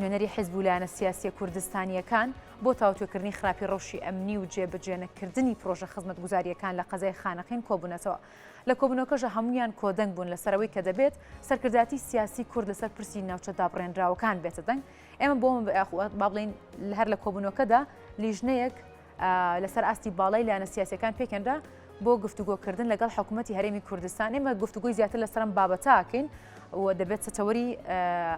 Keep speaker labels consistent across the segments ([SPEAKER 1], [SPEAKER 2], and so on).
[SPEAKER 1] نوێنەری حیزب و لایەنە سیاسی کوردستانیەکان بۆ تاوتوێکردنی خراپی ڕەوشی ئەمنی و جێبەجێنەکردنی پرۆژە خزمەتگوزاریەکان لە قەزای خانەقین کۆبوونەتەوە. لە کۆبوونەکەژە هەمویان کۆدەنگ بوون لەسەرەوەی کە دەبێت سەرکرداتی سیاسی کورد لەسەر پرسی ناوچە دابڕێنراوەکان بێتە دەنگ. ئێمە بۆ با بڵین هەر لە کۆبوونەکەدا لیژنەیەک لەسەر ئاستی باڵای لایەنە سیاسیەکان پێکێنرا بۆ گفتوگۆکردن لەگەڵ حکوومەتی هەرێمی کوردستان. ئێمە گفتوگۆی زیاتر لەسەرم بابەتاکەین و دەبێت سەتەوەری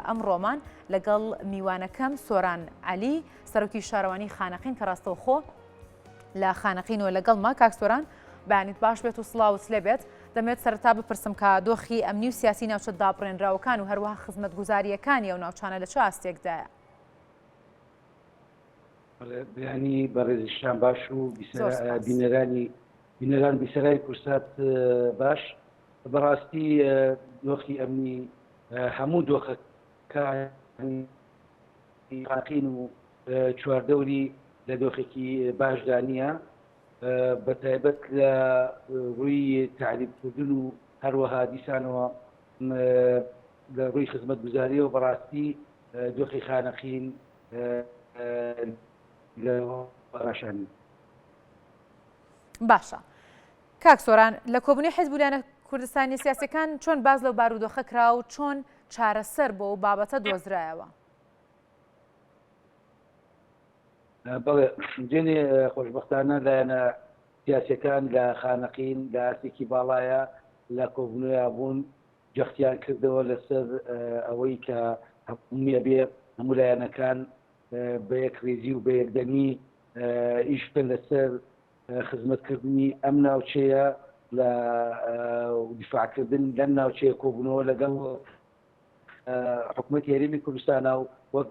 [SPEAKER 1] ئەم ڕۆمان لەگەڵ میوانەکەم سۆران عەلی سەرۆکی شارەوانی خانەقین کە ڕاستەوخۆ لە خانەقینەوە لەگەڵ ما. کاک سۆران بەیانیت باش بێت و سڵاوت لێ بێت. دەمێت سەرەتا بپرسم کە دۆخی ئەمنی و سیاسی ناوچە دابڕێنراوەکان و هەروەها خزمەتگوزاریەکانی ئەو ناوچانە لە چ ئاستێکدایە؟
[SPEAKER 2] بیانی بەڕێزیشان باش و بینەران بیسەرای کورسات باش. بەڕاستی دۆخی ئەمنی هەموو دۆخەکانی و چواردەوری لە دۆخێکی باشدانیە بە تایبەت لە ڕووی تعریبکردن و هەروەها دیسانەوە لە ڕووی خزمەتگوزاری و بەڕاستی دۆخی خانەقین لە ڕاشانی.
[SPEAKER 1] باشە کاک سۆران لە کۆبوونی حیزب و لایەنە کوردستانی سیاسیەکان چۆن باز لەو بارودۆخە کرا و چۆن چارەسەر بۆ ئەو بابەتە دۆزرایەوە؟
[SPEAKER 2] بەڵێ جێنێ خۆشبەختانە لایەنە سیاسیەکان لە خانەقین لە ئاستێکی باڵایە لە کۆبوونەوە بوون جەختیان کردەوە لەسەر ئەوەی کە هەموویە بێ هەموو لایەنەکان بە یەک ڕێزی و بە یەکدەمی ئیش بکەن لەسەر خزمەتکردنی ئەم ناوچەیە لە دیفاعکردن لەم ناوچەیە کۆبوونەوە لەگەڵ حکوومەتی هەرێمی کوردستانە و وەک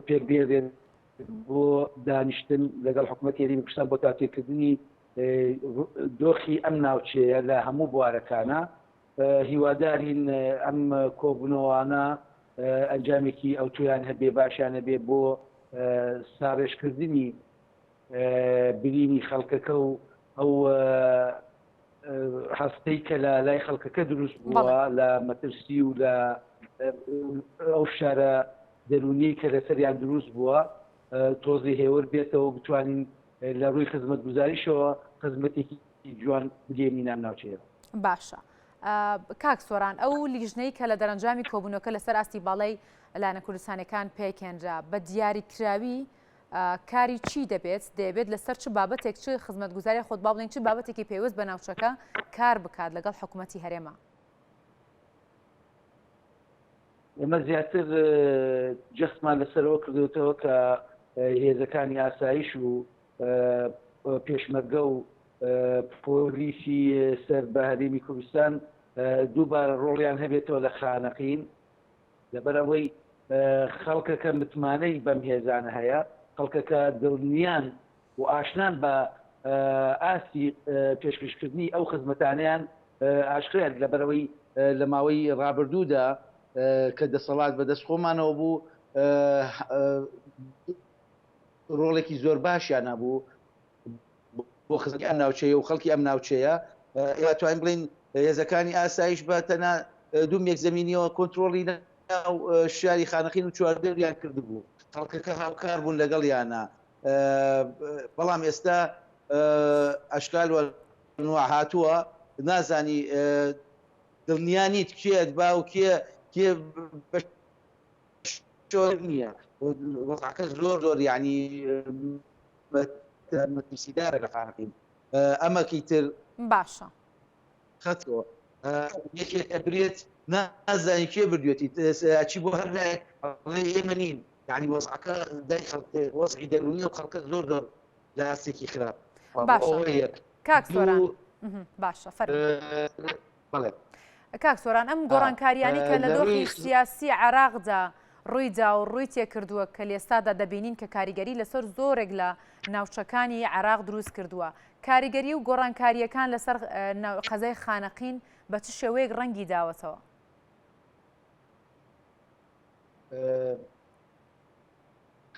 [SPEAKER 2] پێک بێنێن بۆ دانیشتن لەگەڵ حکوومەتی هەرێمی کوردستان بۆ تاقیکردنی دۆخی ئەم ناوچەیە لە هەموو بوارەکانە. هیوادارین ئەم کۆبوونەوەوانە ئەنجامێکی ئەو تویان هەبێ باشیانە بێ بۆ ساڕێژکردنی برینی خەڵکەکە و ئەو هەستەی کە لە لای خەڵکەکە دروست بووە لە مەترسی و لە ئەو شارە دەرونی کە لەسەریان دروست بووە تۆزی هێور بێتەوە بتوانین لە ڕووی خزمەتگوزاریشەوە خزمەتێکی جوان بگەێنین نام ناوچەیە.
[SPEAKER 1] باشە کاک سۆران ئەو لیژنەی کە لە دەرەنجامی کۆبوونەکە لەسەر ئاستی باڵای لایەنە کوردستانەکان پێکێنرا بە دیاریکراوی کاری چی دەبێت لەسەر چ بابەتێک چ خزمەتگوزاری خۆت با بڵێن چ بابەتێکی پێویست بە ناوچەکە کار بکات لەگەڵ حکوومەتی هەرێما؟
[SPEAKER 2] ئێمە زیاتر جەستمان لەسەرەوە کردوێتەوە کە هێزەکانی ئاسایش و پێشمەرگە و پۆلیسی سەر بە هەرێمی کوردستان دووبارە ڕۆڵیان هەبێتەوە لە خانەقین لەبەرەوەی خەڵکەکە متمانەی بەم هێزانە هەیە خەڵکەکە دڵنیان و ئاشنان بە ئاستی پێشکەشکردنی ئەو خزمەتانیان ئاشکرێت لەبەرەوەی لە ماوەی ڕابردوودا کە دەسەڵات بەدەست خۆمانەوە بوو ڕۆڵێکی زۆر باشیان نەبوو بۆ خزمەتی ئەم ناوچەیە و خەڵکی ئەم ناوچەیە. ئێوە توانین بڵین هێزەکانی ئاسایش بە تەنها دوو مێکزەمینیەوە کۆنتترۆلی شاری خانەقین و چواردەریان کردبوو خەڵکەکە هاوکار بوون لەگەڵیانە. بەڵام ئێستا ئەشکال وەنوع هاتووە نازانی دڵنیانیت کێت با و کێ نییە وەزعەکە زۆر یعنی مەترسیدارە لە خانەقین. ئەمەکی تر
[SPEAKER 1] باشە
[SPEAKER 2] خەتەوە یەکێک ئەبرێت نازانی کێ بردوێتی چی بۆ هەر ئێمە نین یعنی وەزعەکە دای وەزعی دەرونی و خەڵکە زۆر لە ئاستێکی خراپ.
[SPEAKER 1] باشە کاک سۆران باشە
[SPEAKER 2] بەڵێ
[SPEAKER 1] کاک سۆران ئەم گۆڕانکاریانی کە لە دۆخی سیاسی عێراقدا ڕوویدا و ڕووی تێکردووە کە لێستادا دەبینین کە کاریگەری لەسەر زۆرێک لە ناوچەکانی عێراق دروست کردووە کاریگەری و گۆڕانکاریەکان لەسەر قەزای خانەقین بە چ شێوەیەک ڕەنگی داوەتەوە؟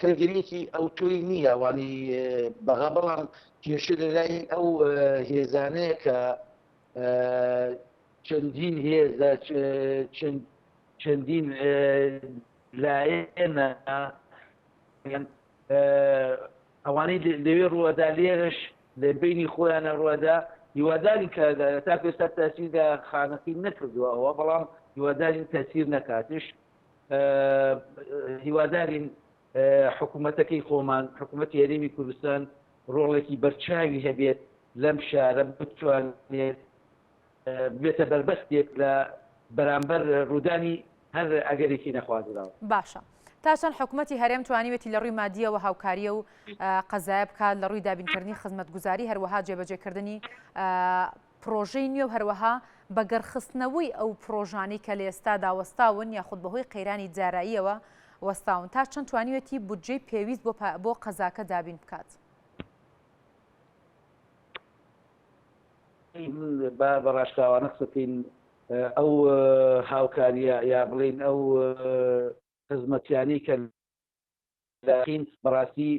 [SPEAKER 2] کارگەریەکی ئەو تۆی نییە وانی بەغا بەڵام کێشە لەلای ئەو هێزانەیە کە چەندین هێزە چەندین لایەنە ئەوانەی لەوێ ڕوەدا لێرش لە بینی خۆیانە ڕوەدا هیواداری کە تا پێستا تاسیردا خانەکەی نەکردووە ئەوە بەڵام هیوادارین تەسیر نەکاتش هیوادارین حکوومەتەکەی خۆمان حکوومەتی هەرێمی کوردستان ڕۆڵێکی بەرچاوی هەبێت لەم شارە بتوانێت بێتە بربەستێک لە بەرامبەر ڕوودانی هەر ئەگەرێکی نەخوازراوە.
[SPEAKER 1] باشە تا چەند حکوومەتی هەرێم توانیوێتی لە ڕووی مادیەوە هاوکاریە و قەزایە بکات لە ڕووی دابینکردنی خزمەتگوزاری هەروەها جێبەجێکردنی پرۆژەی نوێ و هەروەها بەگەرخستنەوەی ئەو پرۆژانەی کە لە ئێستادا وەستاون یاخود بەهۆی قەیرانی جاراییەوە وەستاون تا چەند توانیوێتی بودجەی پێویست بۆ قەزاکە دابین بکات.
[SPEAKER 2] بەڕاشکاوانە قسەکەین ئەو هاوکاریە یا بڵێن ئەو خزمەتیانی کە لاقین بەڕاستی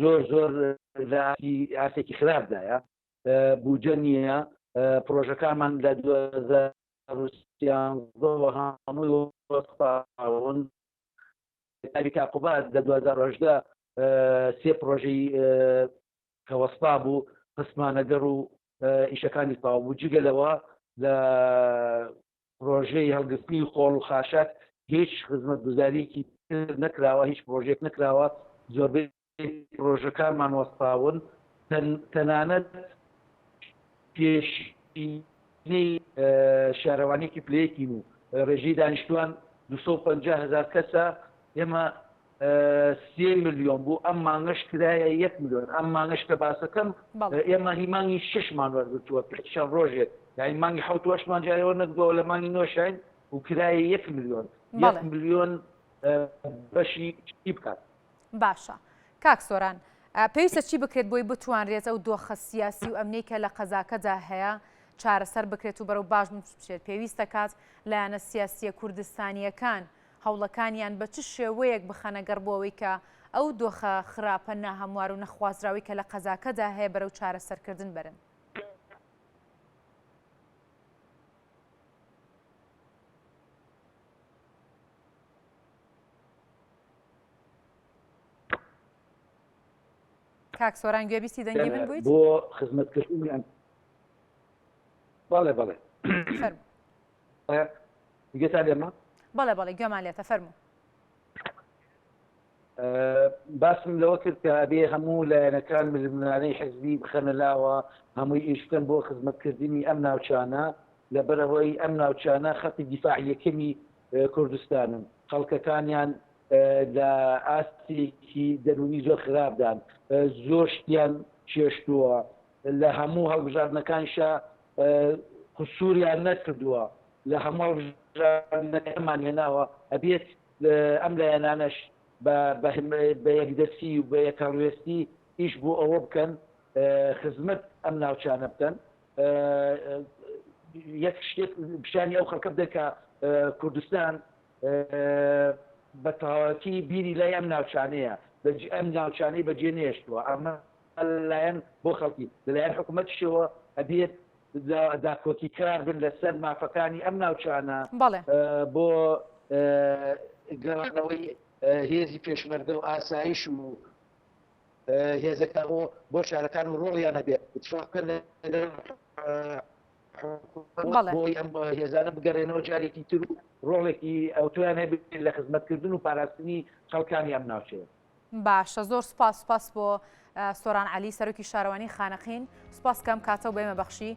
[SPEAKER 2] زۆر ئاسێکی خراپدایە بودجە نییە پرۆژەکانمان لە 2013 هەمووی وەستاون کاقوبات لە 2010 سێ پرۆژەی کە وەستا بوو قسمانەگەڕ و ئیشەکانی تاوا بوو جگەلەوە لە پرۆژەی هەڵگرتنی خۆڵ و خاشاک هیچ خزمەتگوزاریکی نەکراوە هیچ پرۆژێک نەکراوە زۆربەی پرۆژەکانمان وەستاون تەنانەت پێشینەی شارەوانێکی پلەیەکین و ڕێژەی دانیشتوان 250,000 کەسە ئێمە 3 ملیۆن بوو ئەم مانگەش کرایە 1 ملیۆن ئەم مانگەش کە باسەکەم ئێمە هیمانگی 6مان وەرگرتووە چەند ڕۆژێک یعنی مانگی 7-8مان جارەوە نەکردووە لە مانگی 9 و کرایە 1 ملیۆن 1 ملیۆن بەشی چی بکات.
[SPEAKER 1] باشە کاک سۆران پێویستە چی بکرێت بۆی بتوانرێت ئەو دۆخە سیاسی و ئەمنەی کە لە قەزاکەدا هەیە چارەسەر بکرێت و بەرەو باش بچێت پێویستە کات لایەنە سیاسیە کوردستانیەکان هەوڵەکانیان بە چ شێوەیەک بخەنەگەڕ بۆەوەی کە ئەو دۆخە خراپە ناهەموار و نەخوازراوی کە لە قەزاکەدا هەیە بەرەو چارەسەرکردن برن. کاک سۆران گوێبیستی دەنگی من بوویت
[SPEAKER 2] بۆ خزمەتکردنیان بەڵێ دیگەتا لێمە
[SPEAKER 1] بەڵێ گوێمان لێتە فەرموو.
[SPEAKER 2] باسم لەوە کرد کە ئەبێ هەموو لایەنەکان ململانەی حزبی بخەنە لاوە هەمووی ئیشکەن بۆ خزمەتکردنی ئەم ناوچانە لەبەرەوەی ئەم ناوچانە خەتی دیفاعیەکەمی کوردستانن خەڵکەکانیان لە ئاستێکی دەرونی زۆر خراپدان زۆر شتیان چێشتووە لە هەموو هەڵبژاردنەکانشە قسووریان نەکردووە لە هەموو هەڵبژاردنەکەمان هێناوە ئەبێت ئەم لایەنانەش بە یەکدەستی و بە یەکەڕوێستی ئیش بۆ ئەوە بکەن خزمەت ئەم ناوچانە بکەن یەک شتێک پیشانی ئەو خەڵکە بدەن کە کوردستان بە تەواوەتی بیری لای ئەم ناوچانەیە ئەم ناوچانەی بەجێ نێشتووە ئەمە لایەن بۆ خەڵکی لەلایەن حکوومەتیشەوە ئەبێت داکۆکی کار بن لەسەر مافەکانی ئەم ناوچانە بۆ گەڕانەوەی هێزی پێشمەرگە و ئاسایش و هێزەکان بۆ شارەکان و ڕۆڵیان هەبێت بۆی ئەم هێزانە بگەڕێنەوە جارێکی تر و ڕۆڵێکی ئەوتویان هەبێت لە خزمەتکردن و پاراستنی خەڵکانی ئەم ناوچەیە.
[SPEAKER 1] باشە زۆر سپاس بۆ سۆران عەلی سەرۆکی شارەوانی خانەقین سپاس کەم کاتە و بێمە بەخشی